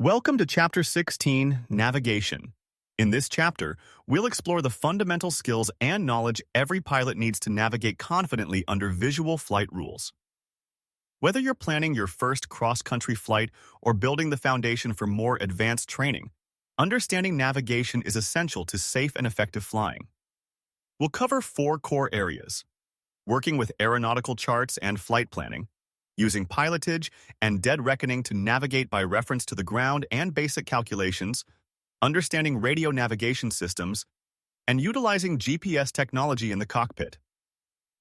Welcome to Chapter 16, Navigation. In this chapter, we'll explore the fundamental skills and knowledge every pilot needs to navigate confidently under visual flight rules. Whether you're planning your first cross-country flight or building the foundation for more advanced training, understanding navigation is essential to safe and effective flying. We'll cover 4 core areas: working with aeronautical charts and flight planning, using pilotage and dead reckoning to navigate by reference to the ground and basic calculations, understanding radio navigation systems, and utilizing GPS technology in the cockpit.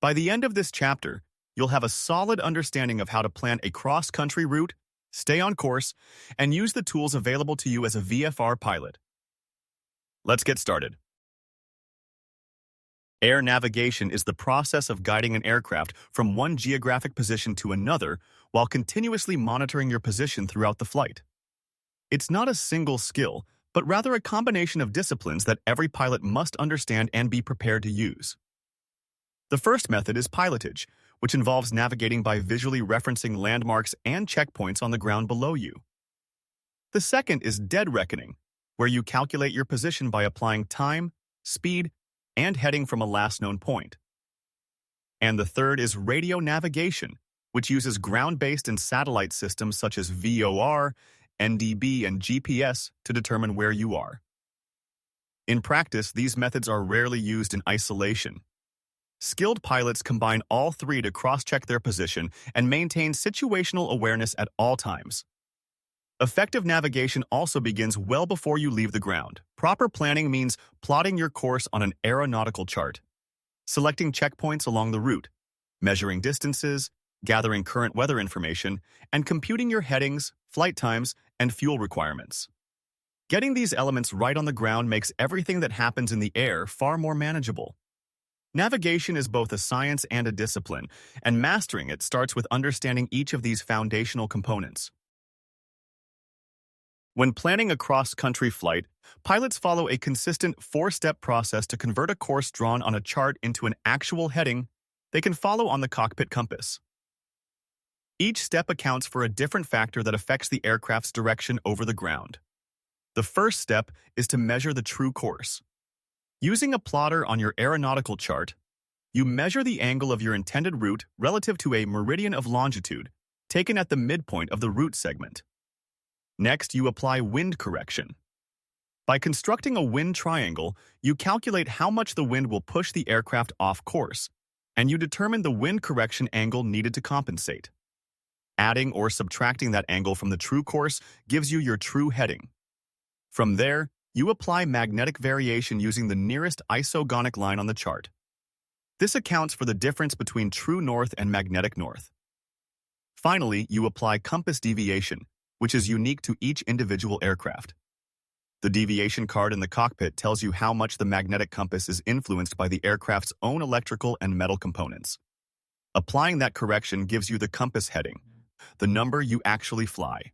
By the end of this chapter, you'll have a solid understanding of how to plan a cross-country route, stay on course, and use the tools available to you as a VFR pilot. Let's get started. Air navigation is the process of guiding an aircraft from one geographic position to another while continuously monitoring your position throughout the flight. It's not a single skill, but rather a combination of disciplines that every pilot must understand and be prepared to use. The first method is pilotage, which involves navigating by visually referencing landmarks and checkpoints on the ground below you. The second is dead reckoning, where you calculate your position by applying time, speed, and heading from a last known point. And the third is radio navigation, which uses ground-based and satellite systems such as VOR, NDB, and GPS to determine where you are. In practice, these methods are rarely used in isolation. Skilled pilots combine all three to cross-check their position and maintain situational awareness at all times. Effective navigation also begins well before you leave the ground. Proper planning means plotting your course on an aeronautical chart, selecting checkpoints along the route, measuring distances, gathering current weather information, and computing your headings, flight times, and fuel requirements. Getting these elements right on the ground makes everything that happens in the air far more manageable. Navigation is both a science and a discipline, and mastering it starts with understanding each of these foundational components. When planning a cross-country flight, pilots follow a consistent 4-step process to convert a course drawn on a chart into an actual heading they can follow on the cockpit compass. Each step accounts for a different factor that affects the aircraft's direction over the ground. The first step is to measure the true course. Using a plotter on your aeronautical chart, you measure the angle of your intended route relative to a meridian of longitude, taken at the midpoint of the route segment. Next, you apply wind correction. By constructing a wind triangle, you calculate how much the wind will push the aircraft off course, and you determine the wind correction angle needed to compensate. Adding or subtracting that angle from the true course gives you your true heading. From there, you apply magnetic variation using the nearest isogonic line on the chart. This accounts for the difference between true north and magnetic north. Finally, you apply compass deviation, which is unique to each individual aircraft. The deviation card in the cockpit tells you how much the magnetic compass is influenced by the aircraft's own electrical and metal components. Applying that correction gives you the compass heading, the number you actually fly.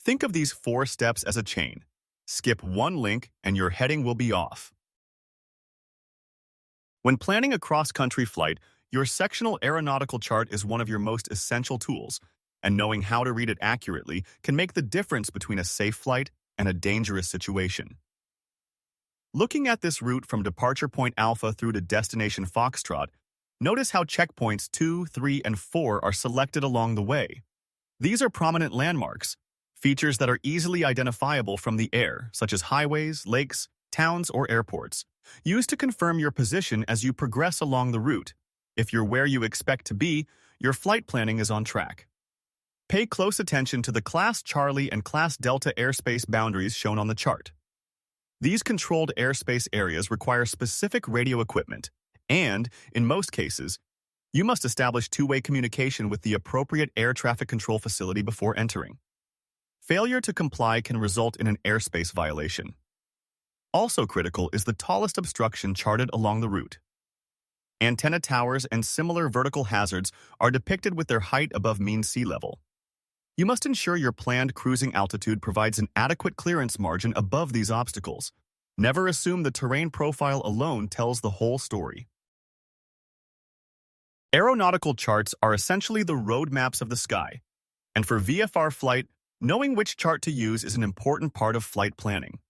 Think of these 4 steps as a chain. Skip one link and your heading will be off. When planning a cross-country flight, your sectional aeronautical chart is one of your most essential tools, and knowing how to read it accurately can make the difference between a safe flight and a dangerous situation. Looking at this route from departure point Alpha through to destination Foxtrot, notice how checkpoints 2, 3, and 4 are selected along the way. These are prominent landmarks, features that are easily identifiable from the air, such as highways, lakes, towns, or airports, used to confirm your position as you progress along the route. If you're where you expect to be, your flight planning is on track. Pay close attention to the Class Charlie and Class Delta airspace boundaries shown on the chart. These controlled airspace areas require specific radio equipment, and, in most cases, you must establish two-way communication with the appropriate air traffic control facility before entering. Failure to comply can result in an airspace violation. Also critical is the tallest obstruction charted along the route. Antenna towers and similar vertical hazards are depicted with their height above mean sea level. You must ensure your planned cruising altitude provides an adequate clearance margin above these obstacles. Never assume the terrain profile alone tells the whole story. Aeronautical charts are essentially the road maps of the sky, and for VFR flight, Knowing which chart to use is an important part of flight planning.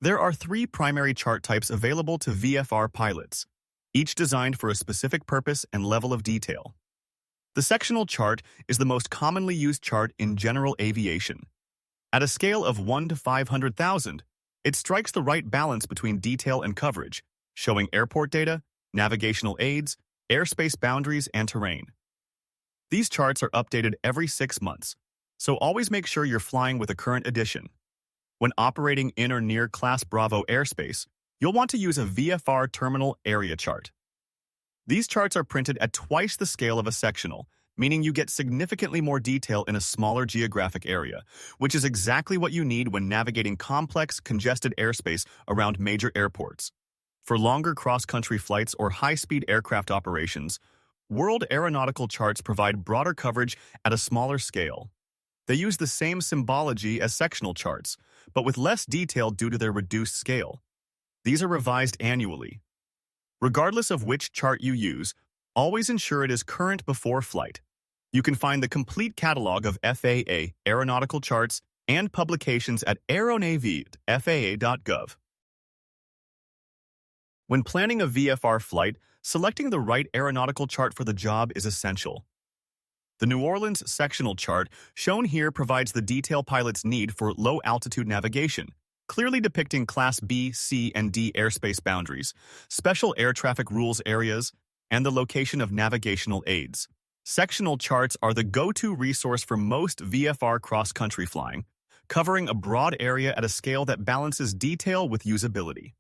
There are three primary chart types available to VFR pilots, each designed for a specific purpose and level of detail. The sectional chart is the most commonly used chart in general aviation. At a scale of 1 to 500,000, it strikes the right balance between detail and coverage, showing airport data, navigational aids, airspace boundaries, and terrain. These charts are updated every 6 months, so always make sure you're flying with a current edition. When operating in or near Class Bravo airspace, you'll want to use a VFR terminal area chart. These charts are printed at twice the scale of a sectional, meaning you get significantly more detail in a smaller geographic area, which is exactly what you need when navigating complex, congested airspace around major airports. For longer cross-country flights or high-speed aircraft operations, world aeronautical charts provide broader coverage at a smaller scale. They use the same symbology as sectional charts, but with less detail due to their reduced scale. These are revised annually. Regardless of which chart you use, always ensure it is current before flight. You can find the complete catalog of FAA aeronautical charts and publications at aeronavigational.faa.gov. When planning a VFR flight, selecting the right aeronautical chart for the job is essential. The New Orleans sectional chart shown here provides the detail pilots need for low-altitude navigation, clearly depicting Class B, C, and D airspace boundaries, special air traffic rules areas, and the location of navigational aids. Sectional charts are the go-to resource for most VFR cross-country flying, covering a broad area at a scale that balances detail with usability.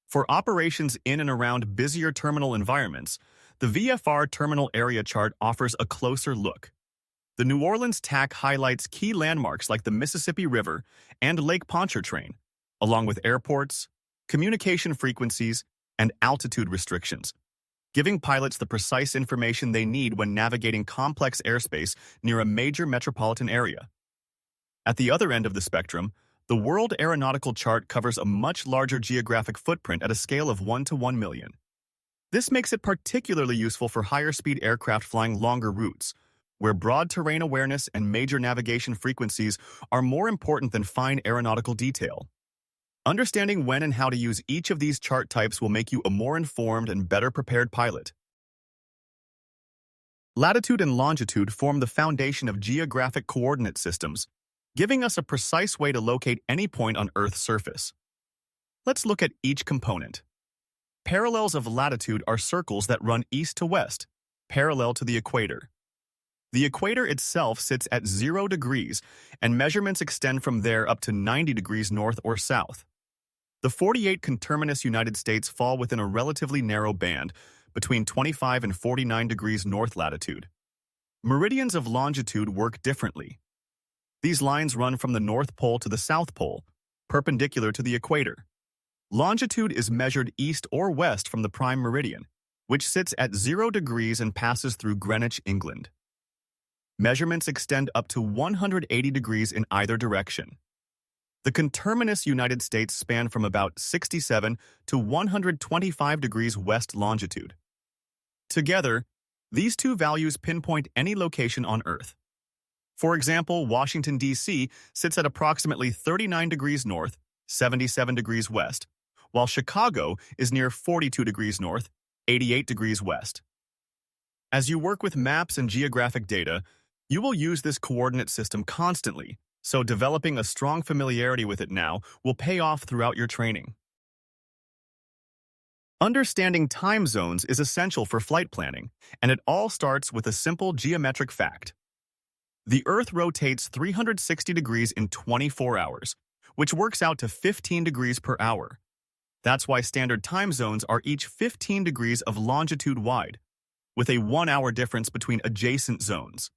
For operations in and around busier terminal environments, the VFR terminal area chart offers a closer look. The New Orleans TAC highlights key landmarks like the Mississippi River and Lake Pontchartrain, along with airports, communication frequencies, and altitude restrictions, giving pilots the precise information they need when navigating complex airspace near a major metropolitan area. At the other end of the spectrum, the World Aeronautical Chart covers a much larger geographic footprint at a scale of 1 to 1 million. This makes it particularly useful for higher-speed aircraft flying longer routes, where broad terrain awareness and major navigation frequencies are more important than fine aeronautical detail. Understanding when and how to use each of these chart types will make you a more informed and better prepared pilot. Latitude and longitude form the foundation of geographic coordinate systems, giving us a precise way to locate any point on Earth's surface. Let's look at each component. Parallels of latitude are circles that run east to west, parallel to the equator. The equator itself sits at 0 degrees, and measurements extend from there up to 90 degrees north or south. The 48 conterminous United States fall within a relatively narrow band, between 25 and 49 degrees north latitude. Meridians of longitude work differently. These lines run from the North Pole to the South Pole, perpendicular to the equator. Longitude is measured east or west from the prime meridian, which sits at 0 degrees and passes through Greenwich, England. Measurements extend up to 180 degrees in either direction. The conterminous United States span from about 67 to 125 degrees west longitude. Together, these two values pinpoint any location on Earth. For example, Washington, D.C. sits at approximately 39 degrees north, 77 degrees west, while Chicago is near 42 degrees north, 88 degrees west. As you work with maps and geographic data, you will use this coordinate system constantly, so developing a strong familiarity with it now will pay off throughout your training. Understanding time zones is essential for flight planning, and it all starts with a simple geometric fact. The Earth rotates 360 degrees in 24 hours, which works out to 15 degrees per hour. That's why standard time zones are each 15 degrees of longitude wide, with a 1-hour difference between adjacent zones.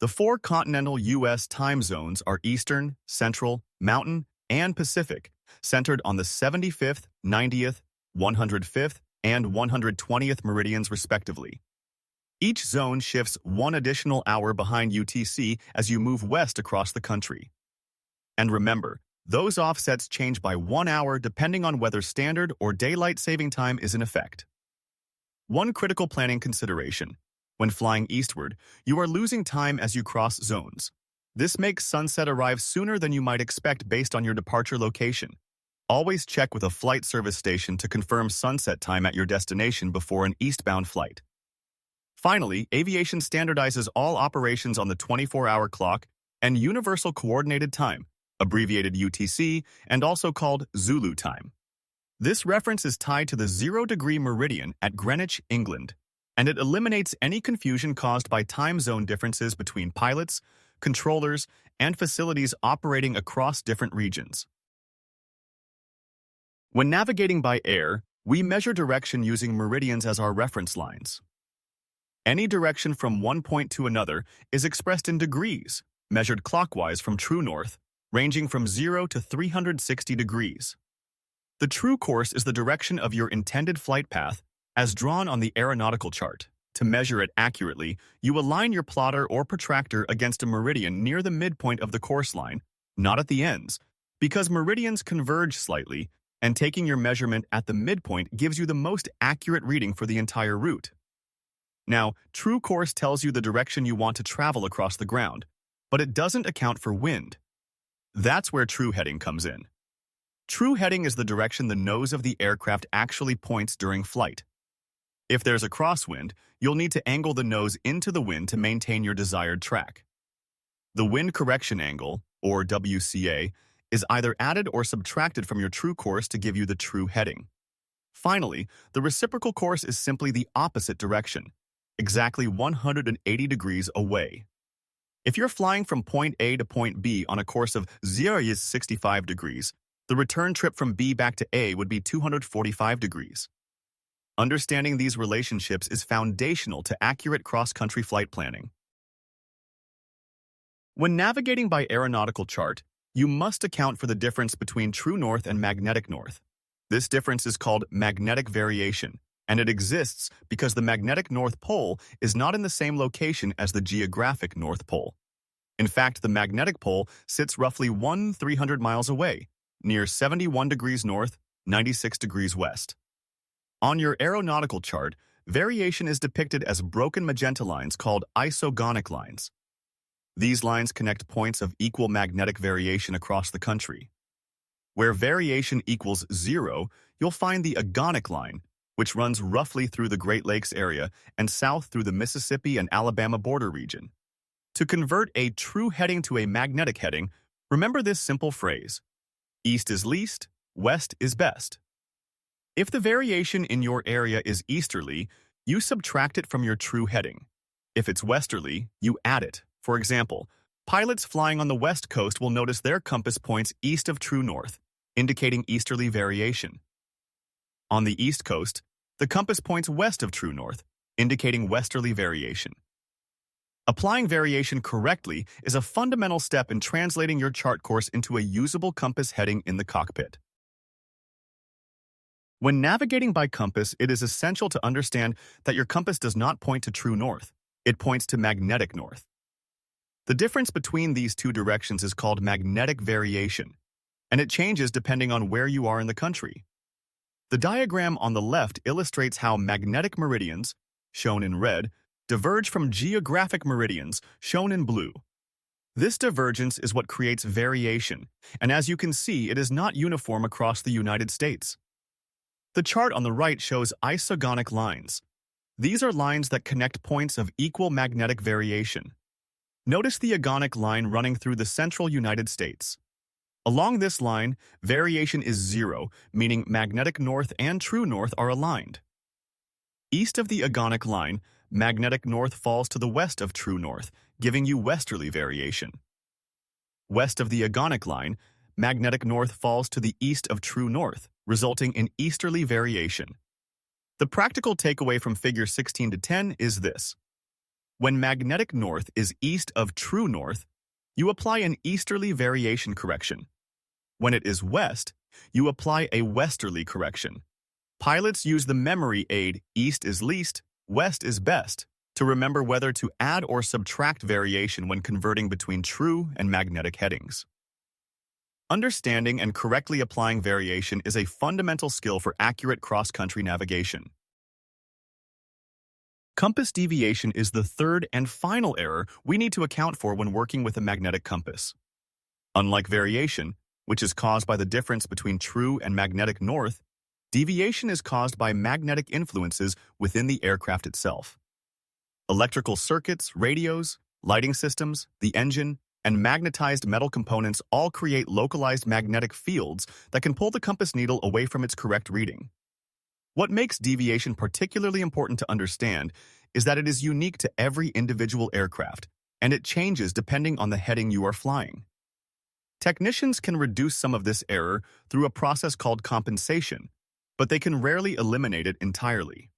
The 4 continental U.S. time zones are Eastern, Central, Mountain, and Pacific, centered on the 75th, 90th, 105th, and 120th meridians respectively. Each zone shifts 1 additional hour behind UTC as you move west across the country. And remember, those offsets change by 1 hour depending on whether standard or daylight saving time is in effect. One critical planning consideration: when flying eastward, you are losing time as you cross zones. This makes sunset arrive sooner than you might expect based on your departure location. Always check with a flight service station to confirm sunset time at your destination before an eastbound flight. Finally, aviation standardizes all operations on the 24-hour clock and Universal Coordinated Time, abbreviated UTC, and also called Zulu time. This reference is tied to the 0-degree meridian at Greenwich, England, and it eliminates any confusion caused by time zone differences between pilots, controllers, and facilities operating across different regions. When navigating by air, we measure direction using meridians as our reference lines. Any direction from one point to another is expressed in degrees, measured clockwise from true north, ranging from 0 to 360 degrees. The true course is the direction of your intended flight path, as drawn on the aeronautical chart. To measure it accurately, you align your plotter or protractor against a meridian near the midpoint of the course line, not at the ends, because meridians converge slightly, and taking your measurement at the midpoint gives you the most accurate reading for the entire route. Now, true course tells you the direction you want to travel across the ground, but it doesn't account for wind. That's where true heading comes in. True heading is the direction the nose of the aircraft actually points during flight. If there's a crosswind, you'll need to angle the nose into the wind to maintain your desired track. The wind correction angle, or WCA, is either added or subtracted from your true course to give you the true heading. Finally, the reciprocal course is simply the opposite direction, exactly 180 degrees away. If you're flying from point A to point B on a course of 0 is 65 degrees, the return trip from B back to A would be 245 degrees. Understanding these relationships is foundational to accurate cross-country flight planning. When navigating by aeronautical chart, you must account for the difference between true north and magnetic north. This difference is called magnetic variation, and it exists because the magnetic North Pole is not in the same location as the geographic North Pole. In fact, the magnetic pole sits roughly 300 miles away, near 71 degrees north, 96 degrees west. On your aeronautical chart, variation is depicted as broken magenta lines called isogonic lines. These lines connect points of equal magnetic variation across the country. Where variation equals 0, you'll find the agonic line, which runs roughly through the Great Lakes area and south through the Mississippi and Alabama border region. To convert a true heading to a magnetic heading, remember this simple phrase: east is least, west is best. If the variation in your area is easterly, you subtract it from your true heading. If it's westerly, you add it. For example, pilots flying on the west coast will notice their compass points east of true north, indicating easterly variation. On the east coast, the compass points west of true north, indicating westerly variation. Applying variation correctly is a fundamental step in translating your chart course into a usable compass heading in the cockpit. When navigating by compass, it is essential to understand that your compass does not point to true north. It points to magnetic north. The difference between these two directions is called magnetic variation, and it changes depending on where you are in the country. The diagram on the left illustrates how magnetic meridians, shown in red, diverge from geographic meridians, shown in blue. This divergence is what creates variation, and as you can see, it is not uniform across the United States. The chart on the right shows isogonic lines. These are lines that connect points of equal magnetic variation. Notice the agonic line running through the central United States. Along this line, variation is 0, meaning magnetic north and true north are aligned. East of the agonic line, magnetic north falls to the west of true north, giving you westerly variation. West of the agonic line, magnetic north falls to the east of true north, resulting in easterly variation. The practical takeaway from figure 16 to 10 is this. When magnetic north is east of true north, you apply an easterly variation correction. When it is west, you apply a westerly correction. Pilots use the memory aid east is least, west is best to remember whether to add or subtract variation when converting between true and magnetic headings. Understanding and correctly applying variation is a fundamental skill for accurate cross-country navigation. Compass deviation is the third and final error we need to account for when working with a magnetic compass. Unlike variation, which is caused by the difference between true and magnetic north, deviation is caused by magnetic influences within the aircraft itself. Electrical circuits, radios, lighting systems, the engine, and magnetized metal components all create localized magnetic fields that can pull the compass needle away from its correct reading. What makes deviation particularly important to understand is that it is unique to every individual aircraft, and it changes depending on the heading you are flying. Technicians can reduce some of this error through a process called compensation, but they can rarely eliminate it entirely.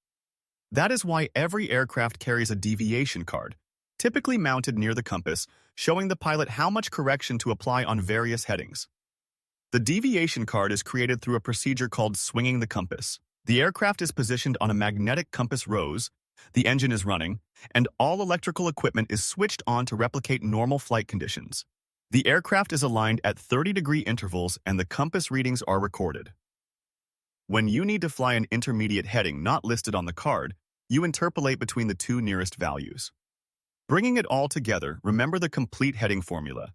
That is why every aircraft carries a deviation card, typically mounted near the compass, showing the pilot how much correction to apply on various headings. The deviation card is created through a procedure called swinging the compass. The aircraft is positioned on a magnetic compass rose, the engine is running, and all electrical equipment is switched on to replicate normal flight conditions. The aircraft is aligned at 30-degree intervals and the compass readings are recorded. When you need to fly an intermediate heading not listed on the card, you interpolate between the two nearest values. Bringing it all together, remember the complete heading formula.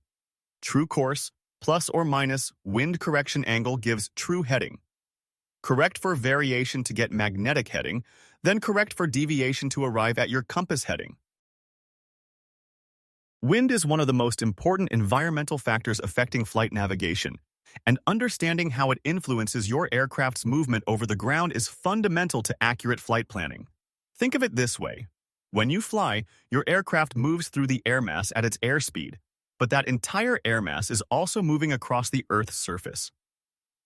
True course plus or minus wind correction angle gives true heading. Correct for variation to get magnetic heading, then correct for deviation to arrive at your compass heading. Wind is one of the most important environmental factors affecting flight navigation, and understanding how it influences your aircraft's movement over the ground is fundamental to accurate flight planning. Think of it this way. When you fly, your aircraft moves through the air mass at its airspeed, but that entire air mass is also moving across the Earth's surface.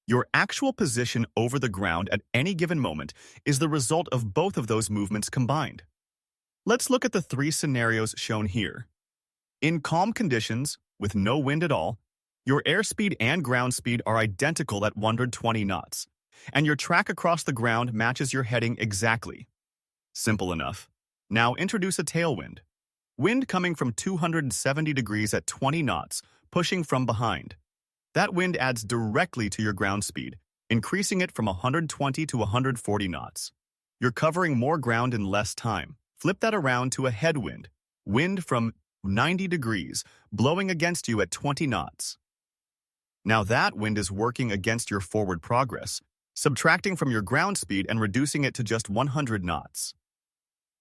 Your actual position over the ground at any given moment is the result of both of those movements combined. Let's look at the three scenarios shown here. In calm conditions, with no wind at all, your airspeed and ground speed are identical at 120 knots, and your track across the ground matches your heading exactly. Simple enough. Now introduce a tailwind. Wind coming from 270 degrees at 20 knots, pushing from behind. That wind adds directly to your ground speed, increasing it from 120 to 140 knots. You're covering more ground in less time. Flip that around to a headwind. Wind from 90 degrees, blowing against you at 20 knots. Now that wind is working against your forward progress, subtracting from your ground speed and reducing it to just 100 knots.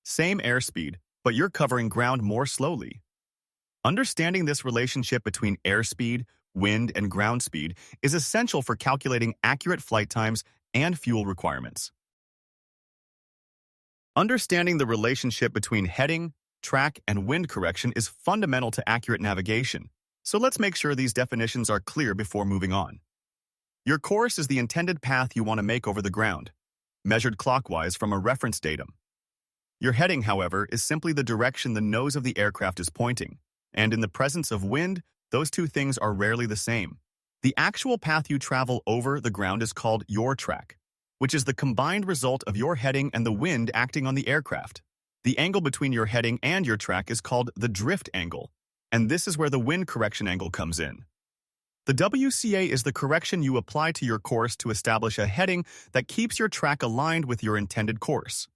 Same airspeed, but you're covering ground more slowly. Understanding this relationship between airspeed, wind, and ground speed is essential for calculating accurate flight times and fuel requirements. Understanding the relationship between heading, track, and wind correction is fundamental to accurate navigation, so let's make sure these definitions are clear before moving on. Your course is the intended path you want to make over the ground, measured clockwise from a reference datum. Your heading, however, is simply the direction the nose of the aircraft is pointing, and in the presence of wind, those two things are rarely the same. The actual path you travel over the ground is called your track, which is the combined result of your heading and the wind acting on the aircraft. The angle between your heading and your track is called the drift angle, and this is where the wind correction angle comes in. The WCA is the correction you apply to your course to establish a heading that keeps your track aligned with your intended course.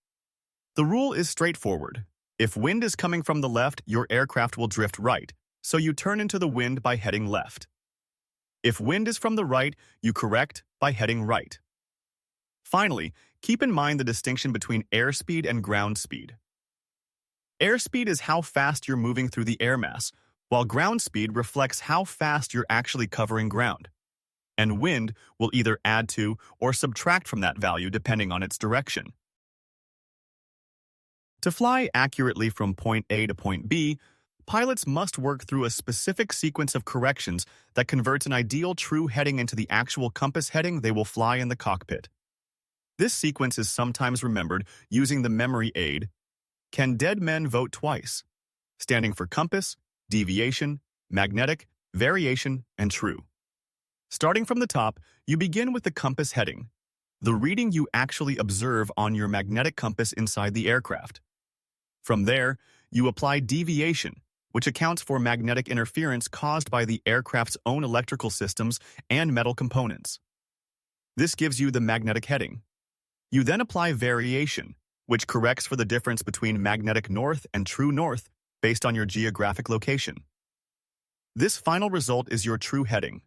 The rule is straightforward. If wind is coming from the left, your aircraft will drift right, so you turn into the wind by heading left. If wind is from the right, you correct by heading right. Finally, keep in mind the distinction between airspeed and ground speed. Airspeed is how fast you're moving through the air mass, while ground speed reflects how fast you're actually covering ground. And wind will either add to or subtract from that value depending on its direction. To fly accurately from point A to point B, pilots must work through a specific sequence of corrections that converts an ideal true heading into the actual compass heading they will fly in the cockpit. This sequence is sometimes remembered using the memory aid, "Can dead men vote twice?" standing for compass, deviation, magnetic, variation, and true. Starting from the top, you begin with the compass heading, the reading you actually observe on your magnetic compass inside the aircraft. From there, you apply deviation, which accounts for magnetic interference caused by the aircraft's own electrical systems and metal components. This gives you the magnetic heading. You then apply variation, which corrects for the difference between magnetic north and true north based on your geographic location. This final result is your true heading,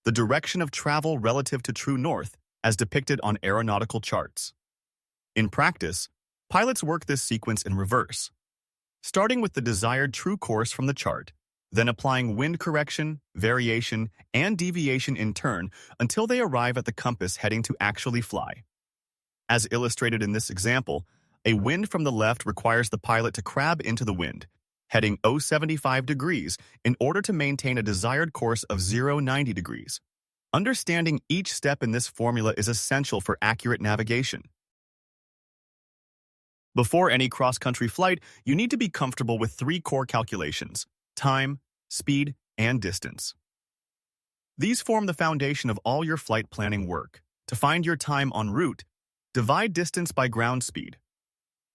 the direction of travel relative to true north as depicted on aeronautical charts. In practice, pilots work this sequence in reverse, starting with the desired true course from the chart, then applying wind correction, variation, and deviation in turn until they arrive at the compass heading to actually fly. As illustrated in this example, a wind from the left requires the pilot to crab into the wind, heading 075 degrees in order to maintain a desired course of 090 degrees. Understanding each step in this formula is essential for accurate navigation. Before any cross-country flight, you need to be comfortable with three core calculations: time, speed, and distance. These form the foundation of all your flight planning work. To find your time en route, divide distance by ground speed.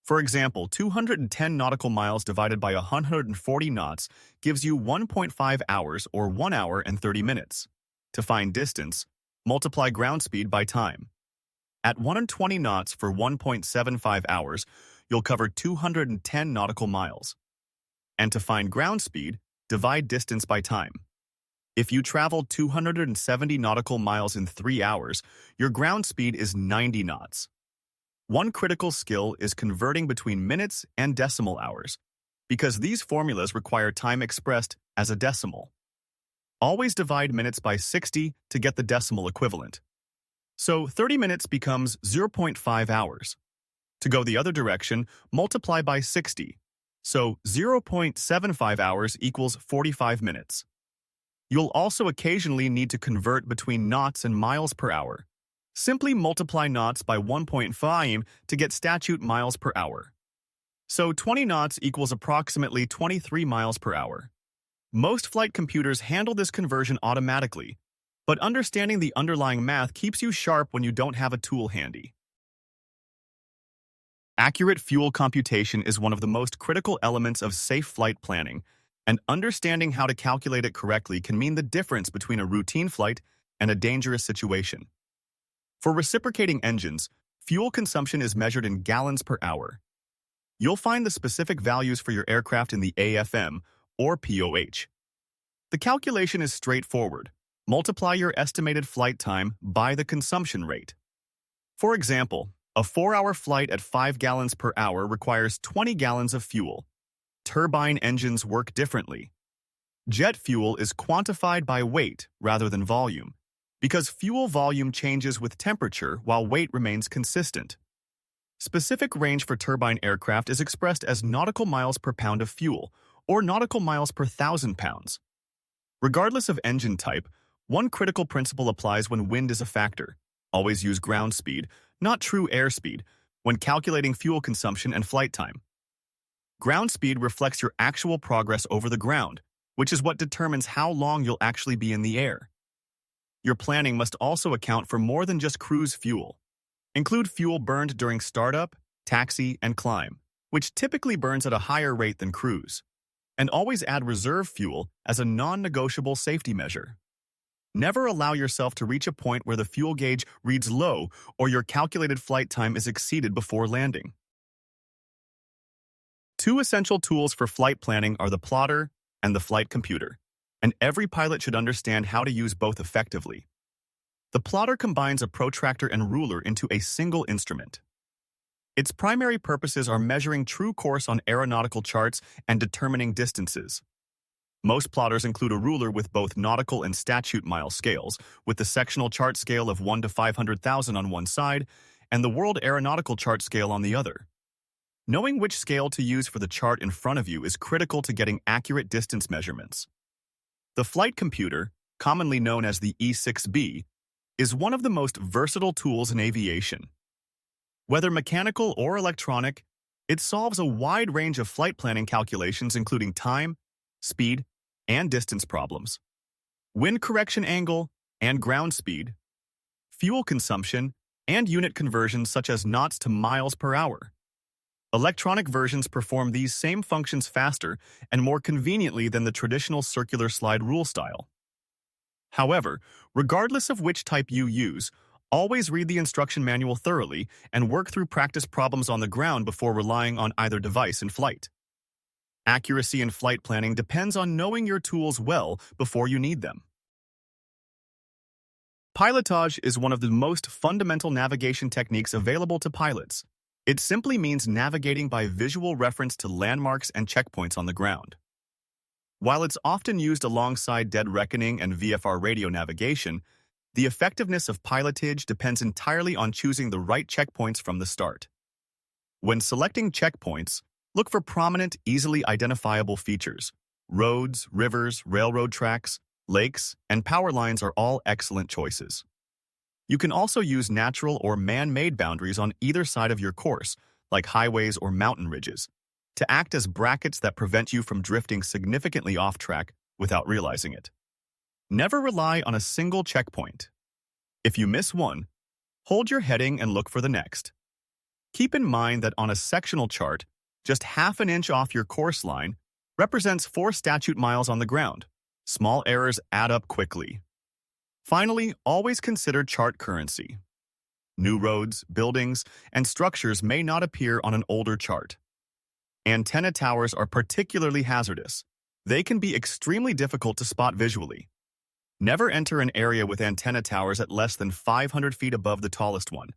For example, 210 nautical miles divided by 140 knots gives you 1.5 hours or 1 hour and 30 minutes. To find distance, multiply ground speed by time. At 120 knots for 1.75 hours, you'll cover 210 nautical miles. And to find ground speed, divide distance by time. If you travel 270 nautical miles in 3 hours, your ground speed is 90 knots. One critical skill is converting between minutes and decimal hours, because these formulas require time expressed as a decimal. Always divide minutes by 60 to get the decimal equivalent. So 30 minutes becomes 0.5 hours. To go the other direction, multiply by 60. So 0.75 hours equals 45 minutes. You'll also occasionally need to convert between knots and miles per hour. Simply multiply knots by 1.5 to get statute miles per hour. So 20 knots equals approximately 23 miles per hour. Most flight computers handle this conversion automatically, but understanding the underlying math keeps you sharp when you don't have a tool handy. Accurate fuel computation is one of the most critical elements of safe flight planning, and understanding how to calculate it correctly can mean the difference between a routine flight and a dangerous situation. For reciprocating engines, fuel consumption is measured in gallons per hour. You'll find the specific values for your aircraft in the AFM, or POH. The calculation is straightforward. Multiply your estimated flight time by the consumption rate. For example, a 4-hour flight at 5 gallons per hour requires 20 gallons of fuel. Turbine engines work differently. Jet fuel is quantified by weight rather than volume, because fuel volume changes with temperature while weight remains consistent. Specific range for turbine aircraft is expressed as nautical miles per pound of fuel, or nautical miles per 1,000 pounds. Regardless of engine type, one critical principle applies when wind is a factor. Always use ground speed, not true airspeed, when calculating fuel consumption and flight time. Ground speed reflects your actual progress over the ground, which is what determines how long you'll actually be in the air. Your planning must also account for more than just cruise fuel. Include fuel burned during startup, taxi, and climb, which typically burns at a higher rate than cruise. And always add reserve fuel as a non-negotiable safety measure. Never allow yourself to reach a point where the fuel gauge reads low or your calculated flight time is exceeded before landing. Two essential tools for flight planning are the plotter and the flight computer, and every pilot should understand how to use both effectively. The plotter combines a protractor and ruler into a single instrument. Its primary purposes are measuring true course on aeronautical charts and determining distances. Most plotters include a ruler with both nautical and statute mile scales, with the sectional chart scale of 1 to 500,000 on one side and the world aeronautical chart scale on the other. Knowing which scale to use for the chart in front of you is critical to getting accurate distance measurements. The flight computer, commonly known as the E6B, is one of the most versatile tools in aviation. Whether mechanical or electronic, it solves a wide range of flight planning calculations including time, speed, and distance problems, wind correction angle and ground speed, fuel consumption, and unit conversions such as knots to miles per hour. Electronic versions perform these same functions faster and more conveniently than the traditional circular slide rule style. However, regardless of which type you use, Always read the instruction manual thoroughly and work through practice problems on the ground before relying on either device in flight. Accuracy in flight planning depends on knowing your tools well before you need them. Pilotage is one of the most fundamental navigation techniques available to pilots. It simply means navigating by visual reference to landmarks and checkpoints on the ground. While it's often used alongside dead reckoning and VFR radio navigation, the effectiveness of pilotage depends entirely on choosing the right checkpoints from the start. When selecting checkpoints, look for prominent, easily identifiable features. Roads, rivers, railroad tracks, lakes, and power lines are all excellent choices. You can also use natural or man-made boundaries on either side of your course, like highways or mountain ridges, to act as brackets that prevent you from drifting significantly off track without realizing it. Never rely on a single checkpoint. If you miss one, hold your heading and look for the next. Keep in mind that on a sectional chart, just half an inch off your course line represents 4 statute miles on the ground. Small errors add up quickly. Finally, always consider chart currency. New roads, buildings, and structures may not appear on an older chart. Antenna towers are particularly hazardous. They can be extremely difficult to spot visually. Never enter an area with antenna towers at less than 500 feet above the tallest one.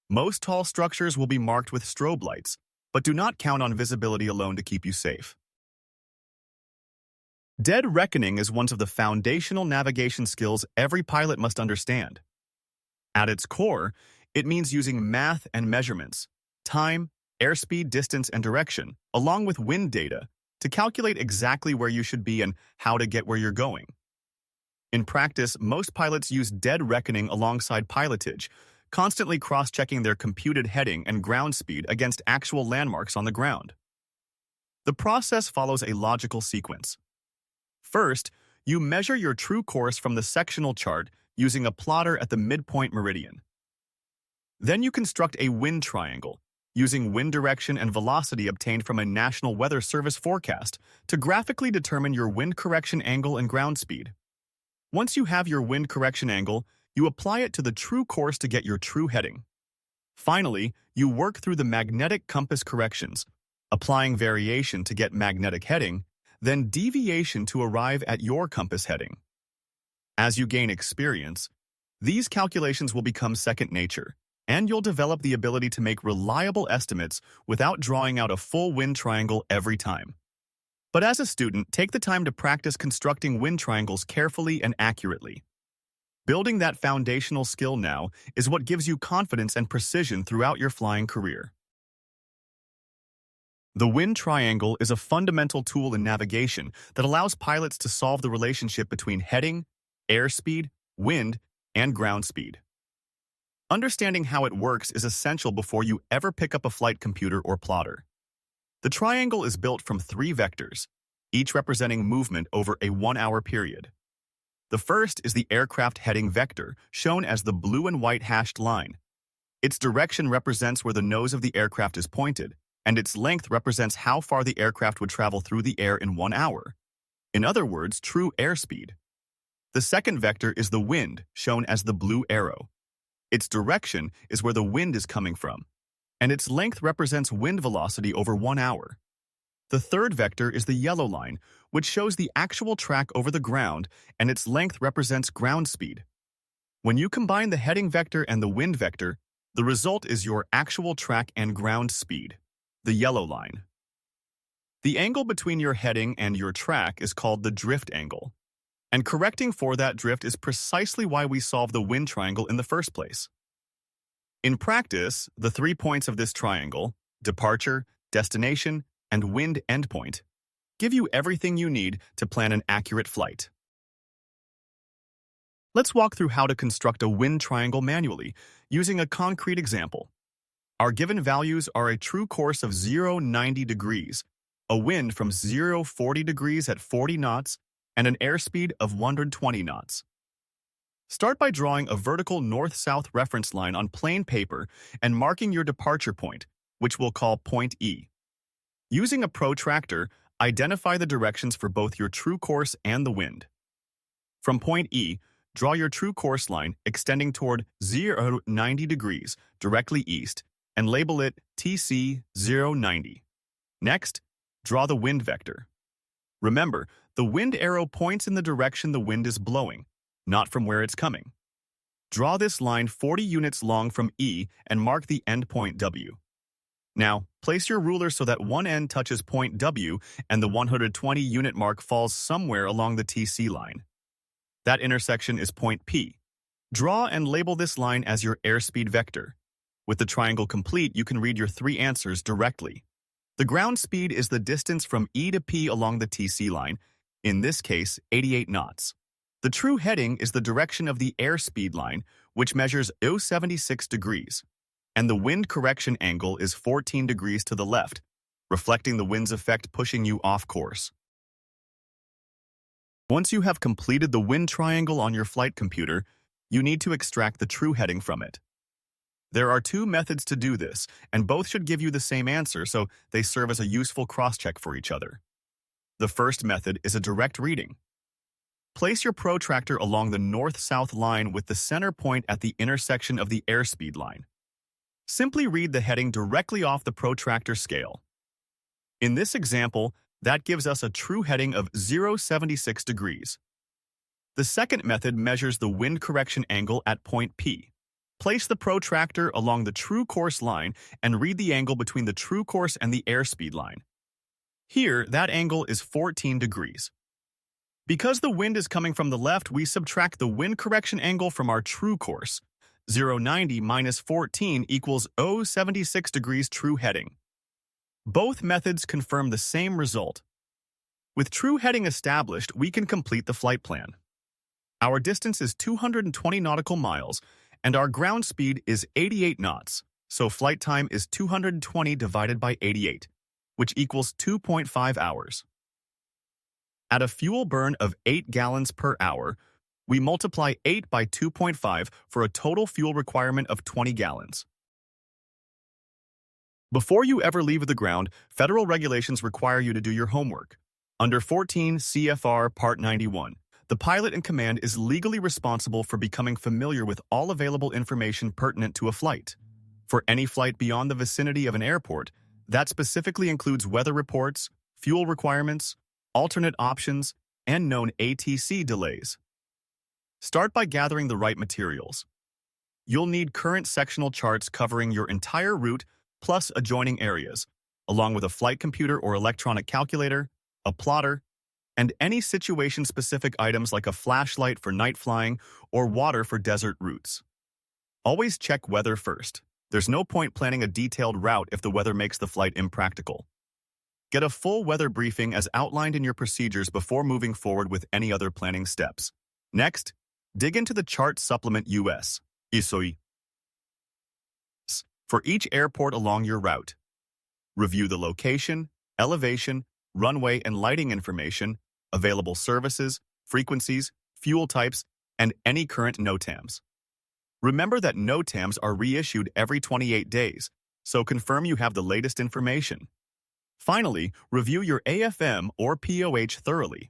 Most tall structures will be marked with strobe lights, but do not count on visibility alone to keep you safe. Dead reckoning is one of the foundational navigation skills every pilot must understand. At its core, it means using math and measurements, time, airspeed, distance, and direction, along with wind data, to calculate exactly where you should be and how to get where you're going. In practice, most pilots use dead reckoning alongside pilotage, constantly cross-checking their computed heading and ground speed against actual landmarks on the ground. The process follows a logical sequence. First, you measure your true course from the sectional chart using a plotter at the midpoint meridian. Then you construct a wind triangle, using wind direction and velocity obtained from a National Weather Service forecast to graphically determine your wind correction angle and ground speed. Once you have your wind correction angle, you apply it to the true course to get your true heading. Finally, you work through the magnetic compass corrections, applying variation to get magnetic heading, then deviation to arrive at your compass heading. As you gain experience, these calculations will become second nature, and you'll develop the ability to make reliable estimates without drawing out a full wind triangle every time. But as a student, take the time to practice constructing wind triangles carefully and accurately. Building that foundational skill now is what gives you confidence and precision throughout your flying career. The wind triangle is a fundamental tool in navigation that allows pilots to solve the relationship between heading, airspeed, wind, and ground speed. Understanding how it works is essential before you ever pick up a flight computer or plotter. The triangle is built from 3 vectors, each representing movement over a 1-hour period. The first is the aircraft heading vector, shown as the blue and white hashed line. Its direction represents where the nose of the aircraft is pointed, and its length represents how far the aircraft would travel through the air in 1 hour. In other words, true airspeed. The second vector is the wind, shown as the blue arrow. Its direction is where the wind is coming from, and its length represents wind velocity over 1 hour. The third vector is the yellow line, which shows the actual track over the ground, and its length represents ground speed. When you combine the heading vector and the wind vector, the result is your actual track and ground speed, the yellow line. The angle between your heading and your track is called the drift angle, and correcting for that drift is precisely why we solve the wind triangle in the first place. In practice, the 3 points of this triangle, departure, destination, and wind endpoint, give you everything you need to plan an accurate flight. Let's walk through how to construct a wind triangle manually, using a concrete example. Our given values are a true course of 0-90 degrees, a wind from 0-40 degrees at 40 knots, and an airspeed of 120 knots. Start by drawing a vertical north-south reference line on plain paper and marking your departure point, which we'll call point E. Using a protractor, identify the directions for both your true course and the wind. From point E, draw your true course line extending toward 90 degrees directly east and label it TC 090. Next, draw the wind vector. Remember, the wind arrow points in the direction the wind is blowing, not from where it's coming. Draw this line 40 units long from E and mark the endpoint W. Now, place your ruler so that one end touches point W and the 120 unit mark falls somewhere along the TC line. That intersection is point P. Draw and label this line as your airspeed vector. With the triangle complete, you can read your three answers directly. The ground speed is the distance from E to P along the TC line, in this case, 88 knots. The true heading is the direction of the airspeed line, which measures 76 degrees, and the wind correction angle is 14 degrees to the left, reflecting the wind's effect pushing you off course. Once you have completed the wind triangle on your flight computer, you need to extract the true heading from it. There are two methods to do this, and both should give you the same answer, so they serve as a useful cross-check for each other. The first method is a direct reading. Place your protractor along the north-south line with the center point at the intersection of the airspeed line. Simply read the heading directly off the protractor scale. In this example, that gives us a true heading of 76 degrees. The second method measures the wind correction angle at point P. Place the protractor along the true course line and read the angle between the true course and the airspeed line. Here, that angle is 14 degrees. Because the wind is coming from the left, we subtract the wind correction angle from our true course. 90 minus 14 equals 76 degrees true heading. Both methods confirm the same result. With true heading established, we can complete the flight plan. Our distance is 220 nautical miles, and our ground speed is 88 knots, so flight time is 220 divided by 88, which equals 2.5 hours. At a fuel burn of 8 gallons per hour, we multiply 8 by 2.5 for a total fuel requirement of 20 gallons. Before you ever leave the ground, federal regulations require you to do your homework. Under 14 CFR Part 91, the pilot in command is legally responsible for becoming familiar with all available information pertinent to a flight. For any flight beyond the vicinity of an airport, that specifically includes weather reports, fuel requirements, alternate options, and known ATC delays. Start by gathering the right materials. You'll need current sectional charts covering your entire route plus adjoining areas, along with a flight computer or electronic calculator, a plotter, and any situation-specific items like a flashlight for night flying or water for desert routes. Always check weather first. There's no point planning a detailed route if the weather makes the flight impractical. Get a full weather briefing as outlined in your procedures before moving forward with any other planning steps. Next, dig into the chart supplement US ISOI for each airport along your route. Review the location, elevation, runway and lighting information, available services, frequencies, fuel types, and any current NOTAMs. Remember that NOTAMs are reissued every 28 days, so confirm you have the latest information. Finally, review your AFM or POH thoroughly.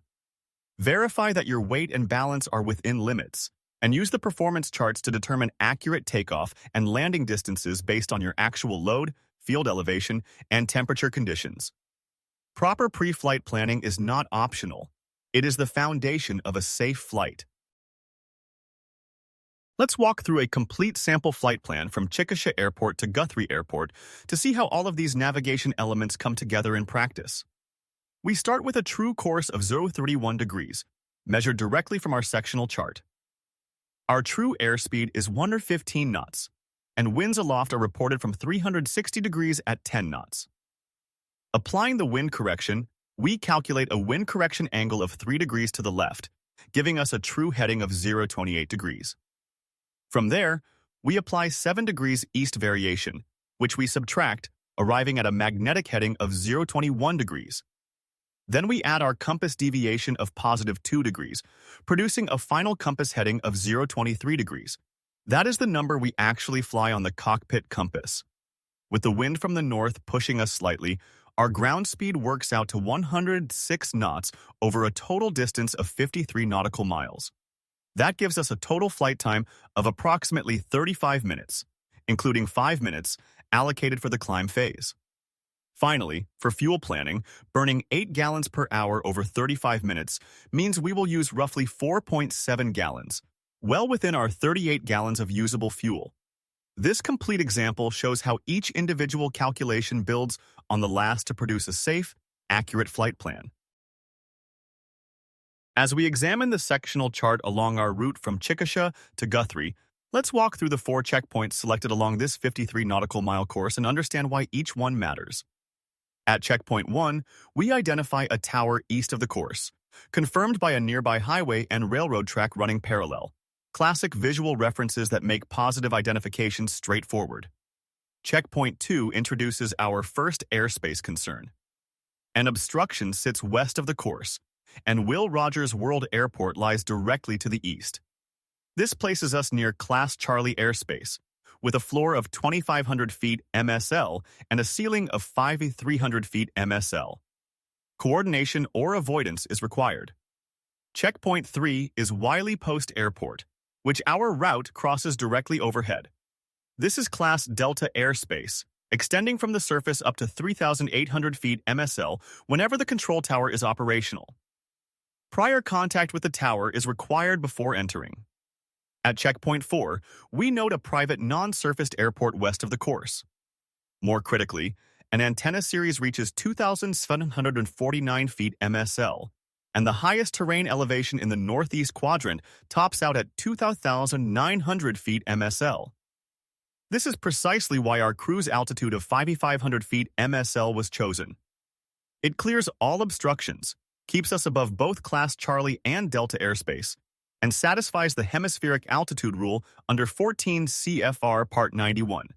Verify that your weight and balance are within limits, and use the performance charts to determine accurate takeoff and landing distances based on your actual load, field elevation, and temperature conditions. Proper pre-flight planning is not optional. It is the foundation of a safe flight. Let's walk through a complete sample flight plan from Chickasha Airport to Guthrie Airport to see how all of these navigation elements come together in practice. We start with a true course of 31 degrees, measured directly from our sectional chart. Our true airspeed is 115 knots, and winds aloft are reported from 360 degrees at 10 knots. Applying the wind correction, we calculate a wind correction angle of 3 degrees to the left, giving us a true heading of 28 degrees. From there, we apply 7 degrees east variation, which we subtract, arriving at a magnetic heading of 21 degrees. Then we add our compass deviation of +2 degrees, producing a final compass heading of 23 degrees. That is the number we actually fly on the cockpit compass. With the wind from the north pushing us slightly, our ground speed works out to 106 knots over a total distance of 53 nautical miles. That gives us a total flight time of approximately 35 minutes, including 5 minutes allocated for the climb phase. Finally, for fuel planning, burning 8 gallons per hour over 35 minutes means we will use roughly 4.7 gallons, well within our 38 gallons of usable fuel. This complete example shows how each individual calculation builds on the last to produce a safe, accurate flight plan. As we examine the sectional chart along our route from Chickasha to Guthrie, let's walk through the 4 checkpoints selected along this 53 nautical mile course and understand why each one matters. At checkpoint 1, we identify a tower east of the course, confirmed by a nearby highway and railroad track running parallel. Classic visual references that make positive identification straightforward. Checkpoint 2 introduces our first airspace concern. An obstruction sits west of the course, and Will Rogers World Airport lies directly to the east. This places us near Class Charlie airspace, with a floor of 2,500 feet MSL and a ceiling of 5,300 feet MSL. Coordination or avoidance is required. Checkpoint 3 is Wiley Post Airport, which our route crosses directly overhead. This is Class Delta airspace, extending from the surface up to 3,800 feet MSL whenever the control tower is operational. Prior contact with the tower is required before entering. At checkpoint 4, we note a private non-surfaced airport west of the course. More critically, an antenna series reaches 2,749 feet MSL, and the highest terrain elevation in the northeast quadrant tops out at 2,900 feet MSL. This is precisely why our cruise altitude of 5,500 feet MSL was chosen. It clears all obstructions, keeps us above both Class Charlie and Delta airspace, and satisfies the hemispheric altitude rule under 14 CFR Part 91,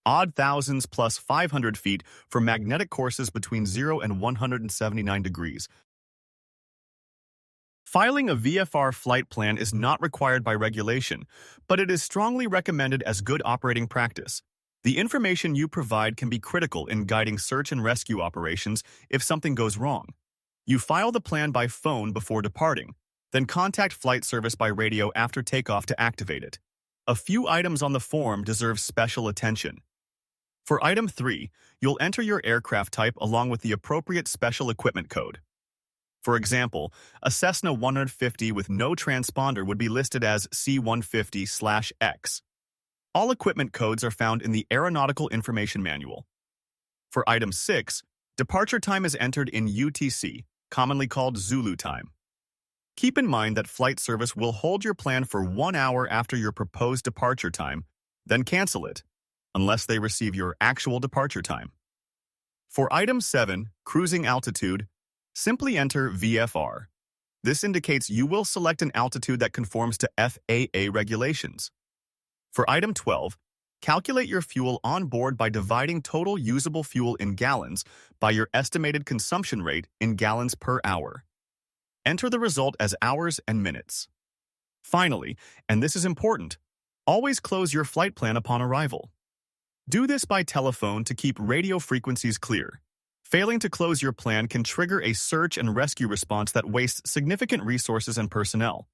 odd thousands plus 500 feet for magnetic courses between 0 and 179 degrees. Filing a VFR flight plan is not required by regulation, but it is strongly recommended as good operating practice. The information you provide can be critical in guiding search and rescue operations if something goes wrong. You file the plan by phone before departing, then contact flight service by radio after takeoff to activate it. A few items on the form deserve special attention. For item 3, you'll enter your aircraft type along with the appropriate special equipment code. For example, a Cessna 150 with no transponder would be listed as C150/X. All equipment codes are found in the Aeronautical Information Manual. For item 6, departure time is entered in UTC, commonly called Zulu time. Keep in mind that flight service will hold your plan for 1 hour after your proposed departure time, then cancel it, unless they receive your actual departure time. For item 7, cruising altitude, simply enter VFR. This indicates you will select an altitude that conforms to FAA regulations. For item 12, calculate your fuel on board by dividing total usable fuel in gallons by your estimated consumption rate in gallons per hour. Enter the result as hours and minutes. Finally, and this is important, always close your flight plan upon arrival. Do this by telephone to keep radio frequencies clear. Failing to close your plan can trigger a search and rescue response that wastes significant resources and personnel.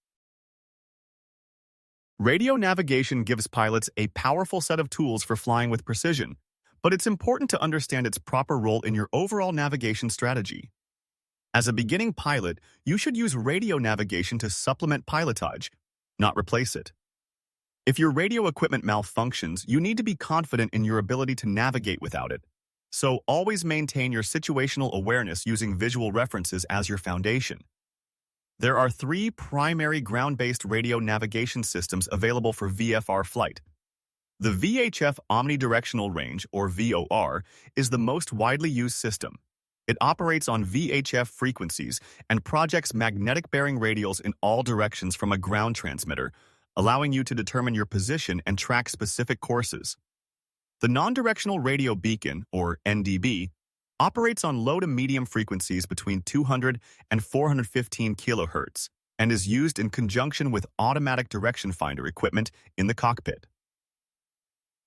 Radio navigation gives pilots a powerful set of tools for flying with precision, but it's important to understand its proper role in your overall navigation strategy. As a beginning pilot, you should use radio navigation to supplement pilotage, not replace it. If your radio equipment malfunctions, you need to be confident in your ability to navigate without it. So always maintain your situational awareness using visual references as your foundation. There are 3 primary ground-based radio navigation systems available for VFR flight. The VHF Omnidirectional Range, or VOR, is the most widely used system. It operates on VHF frequencies and projects magnetic bearing radials in all directions from a ground transmitter, allowing you to determine your position and track specific courses. The non-directional radio beacon, or NDB, operates on low to medium frequencies between 200 and 415 kHz and is used in conjunction with automatic direction finder equipment in the cockpit.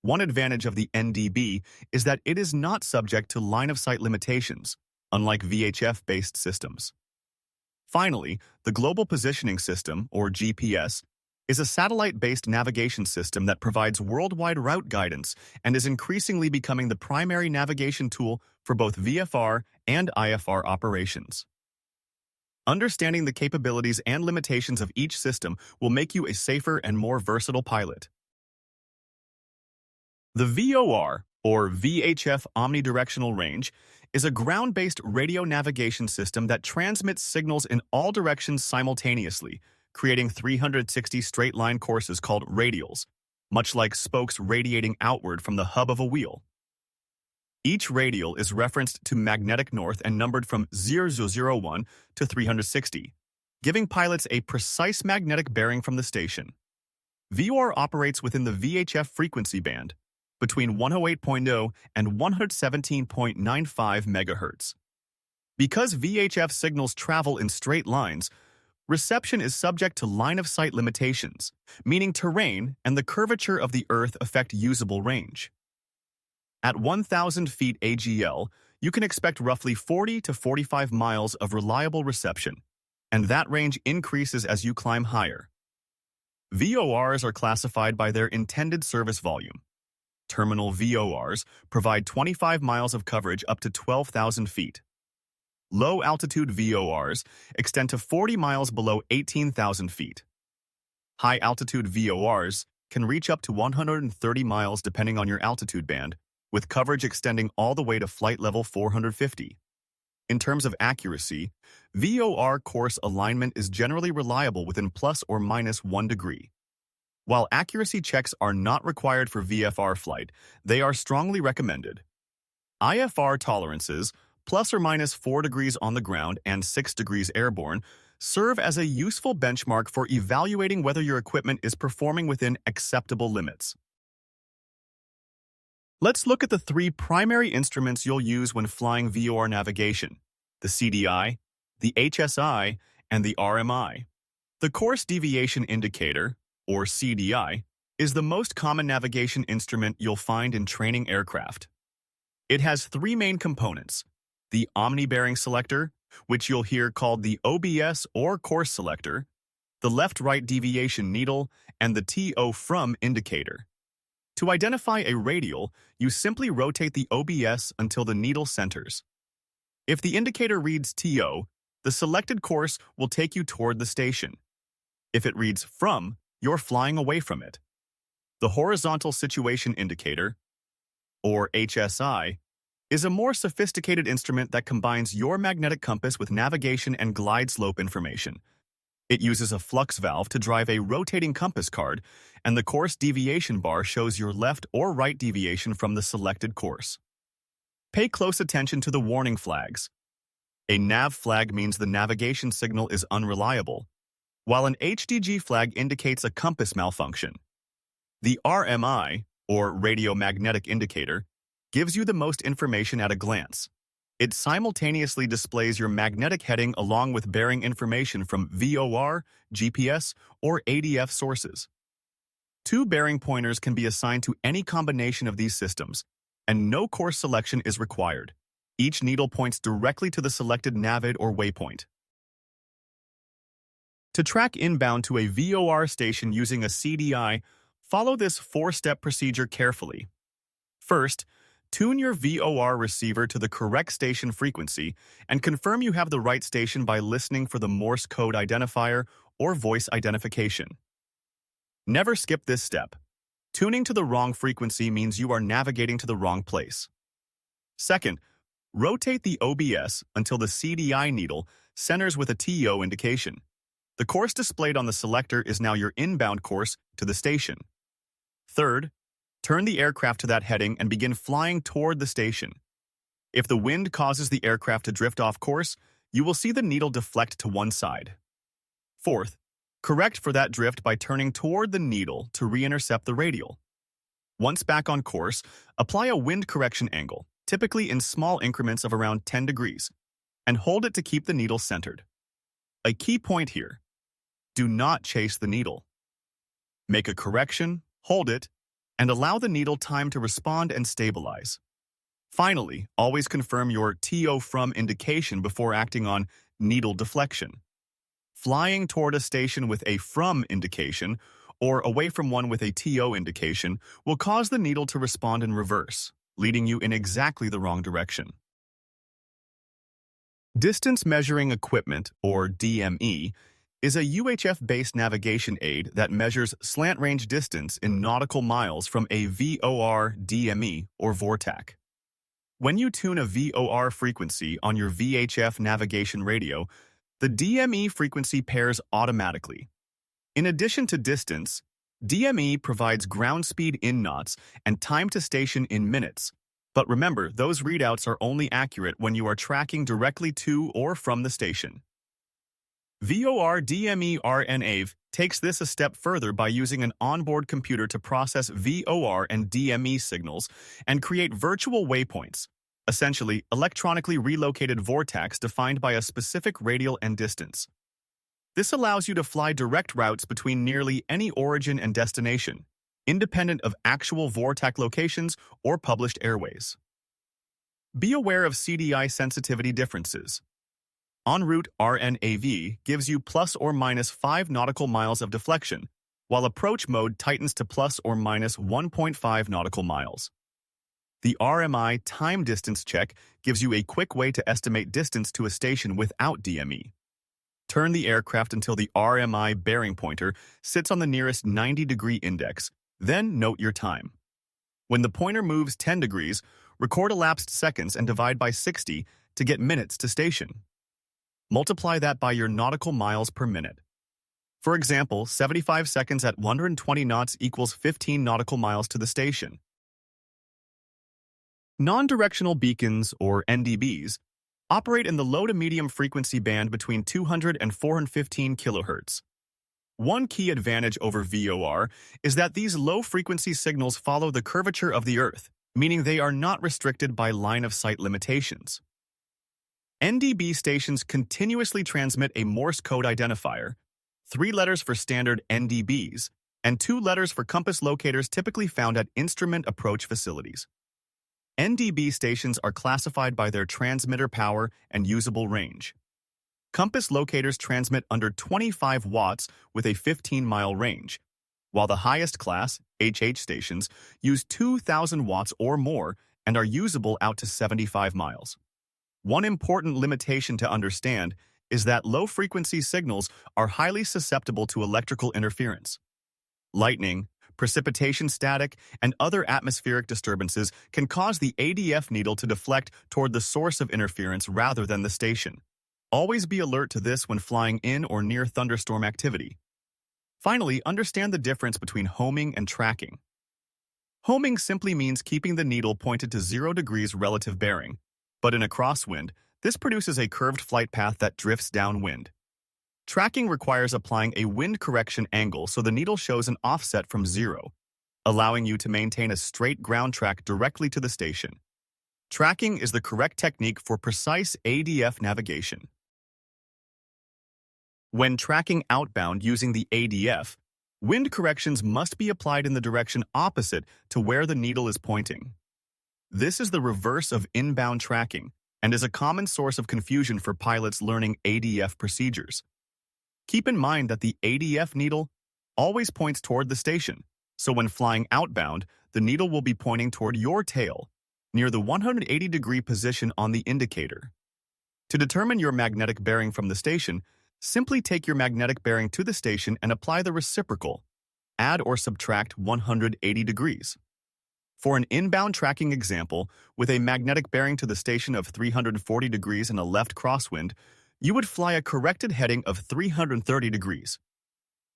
One advantage of the NDB is that it is not subject to line-of-sight limitations, unlike VHF-based systems. Finally, the Global Positioning System, or GPS, is a satellite-based navigation system that provides worldwide route guidance and is increasingly becoming the primary navigation tool for both VFR and IFR operations. Understanding the capabilities and limitations of each system will make you a safer and more versatile pilot. The VOR, or VHF Omnidirectional Range, is a ground-based radio navigation system that transmits signals in all directions simultaneously, creating 360 straight-line courses called radials, much like spokes radiating outward from the hub of a wheel. Each radial is referenced to magnetic north and numbered from 001 to 360, giving pilots a precise magnetic bearing from the station. VOR operates within the VHF frequency band, between 108.0 and 117.95 MHz. Because VHF signals travel in straight lines, reception is subject to line-of-sight limitations, meaning terrain and the curvature of the Earth affect usable range. At 1,000 feet AGL, you can expect roughly 40 to 45 miles of reliable reception, and that range increases as you climb higher. VORs are classified by their intended service volume. Terminal VORs provide 25 miles of coverage up to 12,000 feet. Low-altitude VORs extend to 40 miles below 18,000 feet. High-altitude VORs can reach up to 130 miles depending on your altitude band, with coverage extending all the way to flight level 450. In terms of accuracy, VOR course alignment is generally reliable within plus or minus 1 degree. While accuracy checks are not required for VFR flight, they are strongly recommended. IFR tolerances, plus or minus 4 degrees on the ground and 6 degrees airborne, serve as a useful benchmark for evaluating whether your equipment is performing within acceptable limits. Let's look at the 3 primary instruments you'll use when flying VOR navigation: the CDI, the HSI, and the RMI. The Course Deviation Indicator, or CDI, is the most common navigation instrument you'll find in training aircraft. It has 3 main components: the omni-bearing selector, which you'll hear called the OBS or course selector, the left-right deviation needle, and the TO from indicator. To identify a radial, you simply rotate the OBS until the needle centers. If the indicator reads TO, the selected course will take you toward the station. If it reads from, you're flying away from it. The horizontal situation indicator, or HSI, is a more sophisticated instrument that combines your magnetic compass with navigation and glide slope information. It uses a flux valve to drive a rotating compass card, and the course deviation bar shows your left or right deviation from the selected course. Pay close attention to the warning flags. A nav flag means the navigation signal is unreliable, while an HDG flag indicates a compass malfunction. The RMI, or radiomagnetic indicator, gives you the most information at a glance. It simultaneously displays your magnetic heading along with bearing information from VOR, GPS, or ADF sources. 2 bearing pointers can be assigned to any combination of these systems, and no course selection is required. Each needle points directly to the selected navid or waypoint. To track inbound to a VOR station using a CDI, follow this 4-step procedure carefully. First, tune your VOR receiver to the correct station frequency and confirm you have the right station by listening for the Morse code identifier or voice identification. Never skip this step. Tuning to the wrong frequency means you are navigating to the wrong place. Second, rotate the OBS until the CDI needle centers with a TO indication. The course displayed on the selector is now your inbound course to the station. Third, turn the aircraft to that heading and begin flying toward the station. If the wind causes the aircraft to drift off course, you will see the needle deflect to one side. Fourth, correct for that drift by turning toward the needle to re-intercept the radial. Once back on course, apply a wind correction angle, typically in small increments of around 10 degrees, and hold it to keep the needle centered. A key point here: do not chase the needle. Make a correction, hold it, and allow the needle time to respond and stabilize. Finally, always confirm your TO from indication before acting on needle deflection. Flying toward a station with a from indication or away from one with a TO indication will cause the needle to respond in reverse, leading you in exactly the wrong direction. Distance Measuring Equipment, or DME, is a UHF-based navigation aid that measures slant-range distance in nautical miles from a VOR DME, or VORTAC. When you tune a VOR frequency on your VHF navigation radio, the DME frequency pairs automatically. In addition to distance, DME provides ground speed in knots and time to station in minutes. But remember, those readouts are only accurate when you are tracking directly to or from the station. VOR DME RNAV takes this a step further by using an onboard computer to process VOR and DME signals and create virtual waypoints, essentially electronically relocated vortex defined by a specific radial and distance. This allows you to fly direct routes between nearly any origin and destination, independent of actual vortex locations or published airways. Be aware of CDI sensitivity differences. En route RNAV gives you plus or minus 5 nautical miles of deflection, while approach mode tightens to plus or minus 1.5 nautical miles. The RMI time distance check gives you a quick way to estimate distance to a station without DME. Turn the aircraft until the RMI bearing pointer sits on the nearest 90-degree index, then note your time. When the pointer moves 10 degrees, record elapsed seconds and divide by 60 to get minutes to station. Multiply that by your nautical miles per minute. For example, 75 seconds at 120 knots equals 15 nautical miles to the station. Non-directional beacons, or NDBs, operate in the low to medium frequency band between 200 and 415 kHz. One key advantage over VOR is that these low-frequency signals follow the curvature of the Earth, meaning they are not restricted by line-of-sight limitations. NDB stations continuously transmit a Morse code identifier, 3 letters for standard NDBs, and 2 letters for compass locators typically found at instrument approach facilities. NDB stations are classified by their transmitter power and usable range. Compass locators transmit under 25 watts with a 15-mile range, while the highest class, HH stations, use 2,000 watts or more and are usable out to 75 miles. One important limitation to understand is that low-frequency signals are highly susceptible to electrical interference. Lightning, precipitation static, and other atmospheric disturbances can cause the ADF needle to deflect toward the source of interference rather than the station. Always be alert to this when flying in or near thunderstorm activity. Finally, understand the difference between homing and tracking. Homing simply means keeping the needle pointed to 0 degrees relative bearing, but in a crosswind, this produces a curved flight path that drifts downwind. Tracking requires applying a wind correction angle so the needle shows an offset from 0, allowing you to maintain a straight ground track directly to the station. Tracking is the correct technique for precise ADF navigation. When tracking outbound using the ADF, wind corrections must be applied in the direction opposite to where the needle is pointing. This is the reverse of inbound tracking and is a common source of confusion for pilots learning ADF procedures. Keep in mind that the ADF needle always points toward the station, so when flying outbound, the needle will be pointing toward your tail, near the 180-degree position on the indicator. To determine your magnetic bearing from the station, simply take your magnetic bearing to the station and apply the reciprocal, add or subtract 180 degrees. For an inbound tracking example, with a magnetic bearing to the station of 340 degrees and a left crosswind, you would fly a corrected heading of 330 degrees.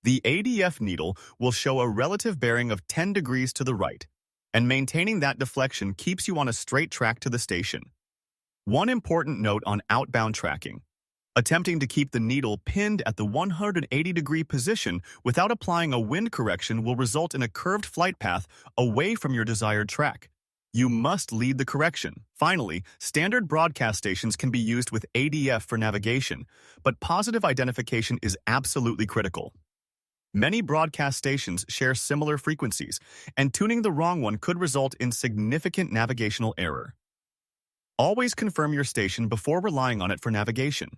The ADF needle will show a relative bearing of 10 degrees to the right, and maintaining that deflection keeps you on a straight track to the station. One important note on outbound tracking: attempting to keep the needle pinned at the 180-degree position without applying a wind correction will result in a curved flight path away from your desired track. You must lead the correction. Finally, standard broadcast stations can be used with ADF for navigation, but positive identification is absolutely critical. Many broadcast stations share similar frequencies, and tuning the wrong one could result in significant navigational error. Always confirm your station before relying on it for navigation.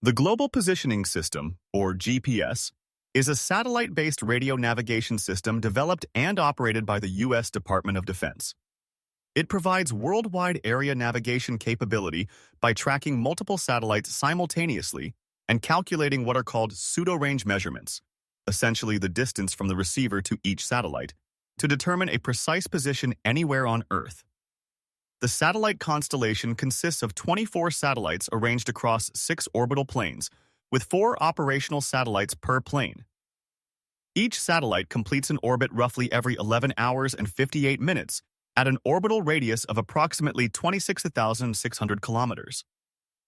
The Global Positioning System, or GPS, is a satellite-based radio navigation system developed and operated by the U.S. Department of Defense. It provides worldwide area navigation capability by tracking multiple satellites simultaneously and calculating what are called pseudo-range measurements, essentially the distance from the receiver to each satellite, to determine a precise position anywhere on Earth. The satellite constellation consists of 24 satellites arranged across 6 orbital planes, with 4 operational satellites per plane. Each satellite completes an orbit roughly every 11 hours and 58 minutes at an orbital radius of approximately 26,600 kilometers.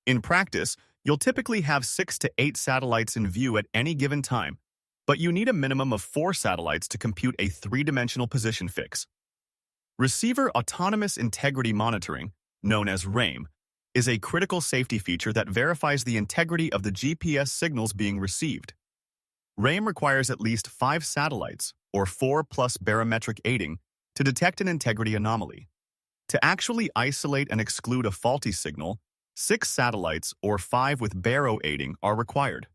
In practice, you'll typically have 6 to 8 satellites in view at any given time, but you need a minimum of 4 satellites to compute a 3-dimensional position fix. Receiver Autonomous Integrity Monitoring, known as RAIM, is a critical safety feature that verifies the integrity of the GPS signals being received. RAIM requires at least 5 satellites, or 4 plus barometric aiding, to detect an integrity anomaly. To actually isolate and exclude a faulty signal, 6 satellites, or 5 with baro aiding, are required.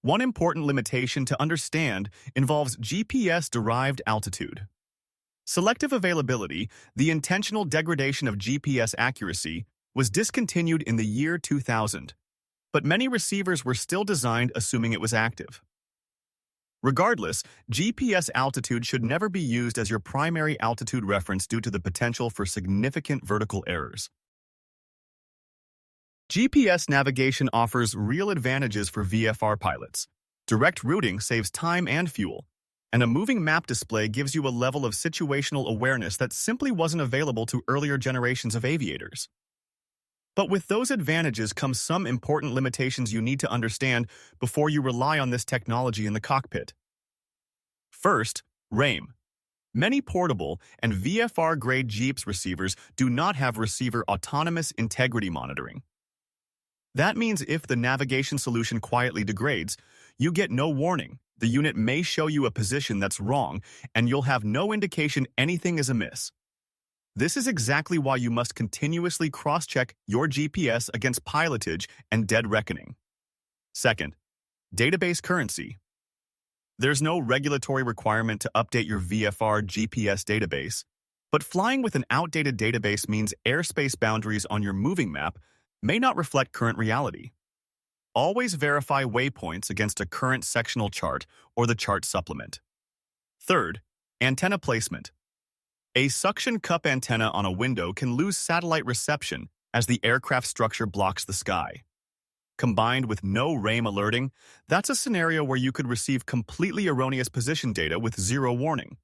One important limitation to understand involves GPS-derived altitude. Selective availability, the intentional degradation of GPS accuracy, was discontinued in the year 2000, but many receivers were still designed assuming it was active. Regardless, GPS altitude should never be used as your primary altitude reference due to the potential for significant vertical errors. GPS navigation offers real advantages for VFR pilots. Direct routing saves time and fuel, and a moving map display gives you a level of situational awareness that simply wasn't available to earlier generations of aviators. But with those advantages come some important limitations you need to understand before you rely on this technology in the cockpit. First, RAIM. Many portable and VFR-grade Jeeps receivers do not have receiver autonomous integrity monitoring. That means if the navigation solution quietly degrades, you get no warning. The unit may show you a position that's wrong, and you'll have no indication anything is amiss. This is exactly why you must continuously cross-check your GPS against pilotage and dead reckoning. Second, database currency. There's no regulatory requirement to update your VFR GPS database, but flying with an outdated database means airspace boundaries on your moving map may not reflect current reality. Always verify waypoints against a current sectional chart or the chart supplement. Third, antenna placement. A suction cup antenna on a window can lose satellite reception as the aircraft structure blocks the sky. Combined with no RAIM alerting, that's a scenario where you could receive completely erroneous position data with zero warning.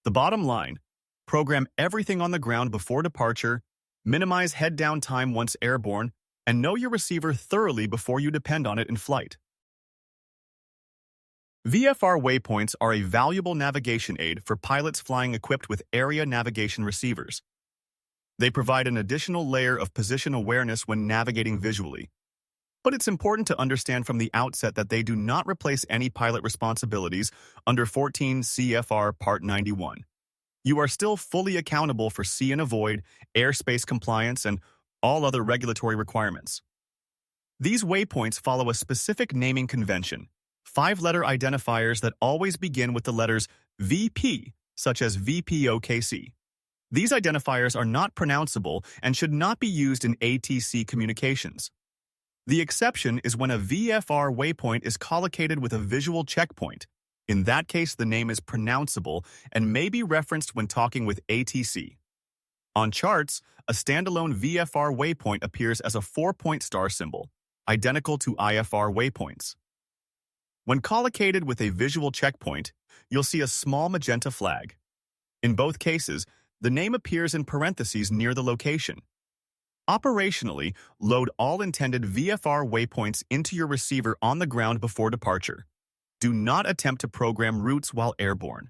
The bottom line, program everything on the ground before departure, minimize head-down time once airborne, and know your receiver thoroughly before you depend on it in flight. VFR waypoints are a valuable navigation aid for pilots flying equipped with area navigation receivers. They provide an additional layer of position awareness when navigating visually. But it's important to understand from the outset that they do not replace any pilot responsibilities under 14 CFR Part 91. You are still fully accountable for see and avoid, airspace compliance, and all other regulatory requirements. These waypoints follow a specific naming convention, 5-letter identifiers that always begin with the letters VP, such as VPOKC. These identifiers are not pronounceable and should not be used in ATC communications. The exception is when a VFR waypoint is collocated with a visual checkpoint. In that case, the name is pronounceable and may be referenced when talking with ATC. On charts, a standalone VFR waypoint appears as a 4-point star symbol, identical to IFR waypoints. When collocated with a visual checkpoint, you'll see a small magenta flag. In both cases, the name appears in parentheses near the location. Operationally, load all intended VFR waypoints into your receiver on the ground before departure. Do not attempt to program routes while airborne.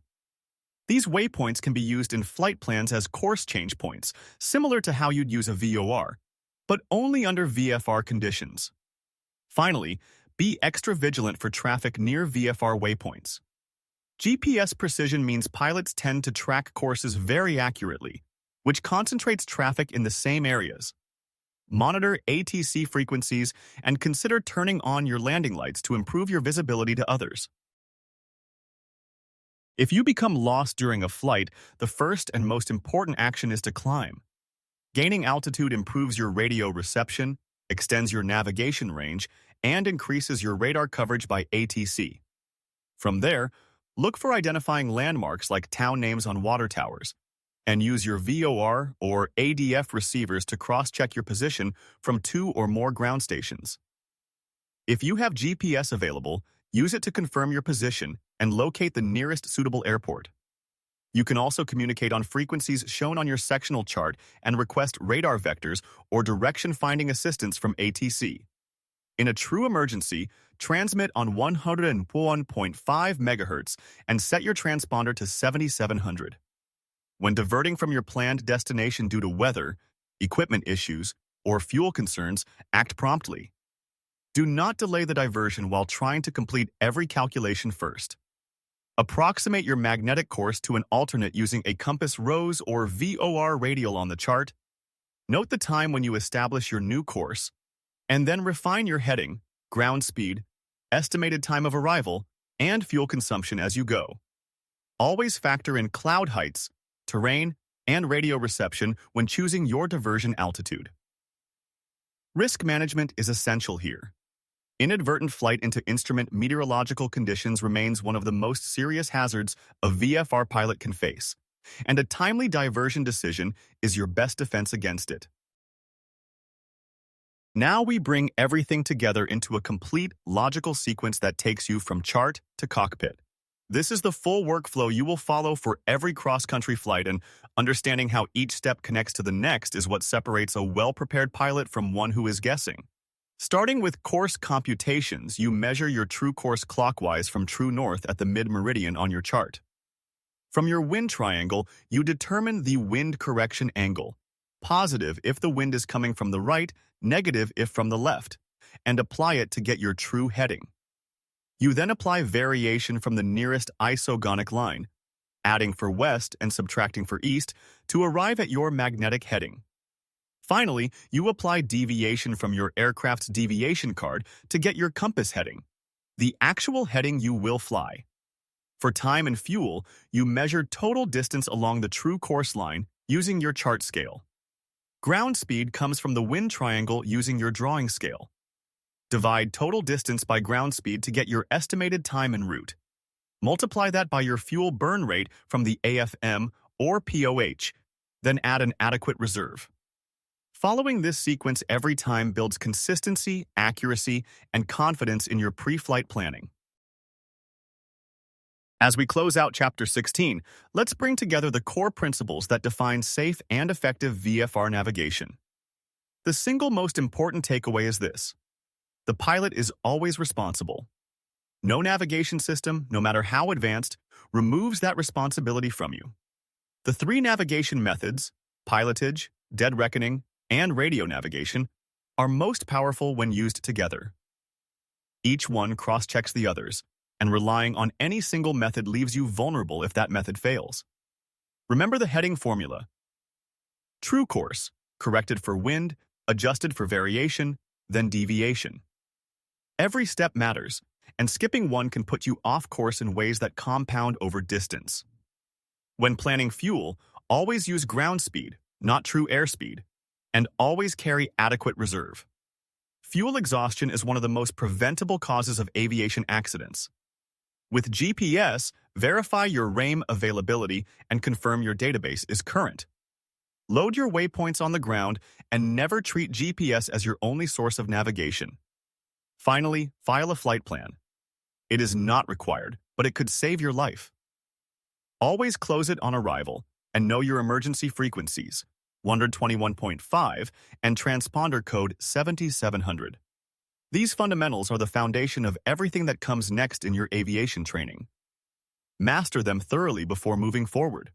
These waypoints can be used in flight plans as course change points, similar to how you'd use a VOR, but only under VFR conditions. Finally, be extra vigilant for traffic near VFR waypoints. GPS precision means pilots tend to track courses very accurately, which concentrates traffic in the same areas. Monitor ATC frequencies and consider turning on your landing lights to improve your visibility to others. If you become lost during a flight, the first and most important action is to climb. Gaining altitude improves your radio reception, extends your navigation range, and increases your radar coverage by ATC. From there, look for identifying landmarks like town names on water towers, and use your VOR or ADF receivers to cross-check your position from 2 or more ground stations. If you have GPS available, use it to confirm your position and locate the nearest suitable airport. You can also communicate on frequencies shown on your sectional chart and request radar vectors or direction-finding assistance from ATC. In a true emergency, transmit on 101.5 MHz and set your transponder to 7700. When diverting from your planned destination due to weather, equipment issues, or fuel concerns, act promptly. Do not delay the diversion while trying to complete every calculation first. Approximate your magnetic course to an alternate using a compass rose or VOR radial on the chart. Note the time when you establish your new course, and then refine your heading, ground speed, estimated time of arrival, and fuel consumption as you go. Always factor in cloud heights, terrain, and radio reception when choosing your diversion altitude. Risk management is essential here. Inadvertent flight into instrument meteorological conditions remains one of the most serious hazards a VFR pilot can face, and a timely diversion decision is your best defense against it. Now we bring everything together into a complete, logical sequence that takes you from chart to cockpit. This is the full workflow you will follow for every cross-country flight, and understanding how each step connects to the next is what separates a well-prepared pilot from one who is guessing. Starting with course computations, you measure your true course clockwise from true north at the mid-meridian on your chart. From your wind triangle, you determine the wind correction angle, positive if the wind is coming from the right, negative if from the left, and apply it to get your true heading. You then apply variation from the nearest isogonic line, adding for west and subtracting for east to arrive at your magnetic heading. Finally, you apply deviation from your aircraft's deviation card to get your compass heading, the actual heading you will fly. For time and fuel, you measure total distance along the true course line using your chart scale. Ground speed comes from the wind triangle using your drawing scale. Divide total distance by ground speed to get your estimated time en route. Multiply that by your fuel burn rate from the AFM or POH, then add an adequate reserve. Following this sequence every time builds consistency, accuracy, and confidence in your pre-flight planning. As we close out Chapter 16, let's bring together the core principles that define safe and effective VFR navigation. The single most important takeaway is this: the pilot is always responsible. No navigation system, no matter how advanced, removes that responsibility from you. The 3 navigation methods, pilotage, dead reckoning, and radio navigation, are most powerful when used together. Each one cross-checks the others, and relying on any single method leaves you vulnerable if that method fails. Remember the heading formula. True course, corrected for wind, adjusted for variation, then deviation. Every step matters, and skipping one can put you off course in ways that compound over distance. When planning fuel, always use ground speed, not true airspeed, and always carry adequate reserve. Fuel exhaustion is one of the most preventable causes of aviation accidents. With GPS, verify your RAM availability and confirm your database is current. Load your waypoints on the ground and never treat GPS as your only source of navigation. Finally, file a flight plan. It is not required, but it could save your life. Always close it on arrival and know your emergency frequencies, 121.5 and transponder code 7700. These fundamentals are the foundation of everything that comes next in your aviation training. Master them thoroughly before moving forward.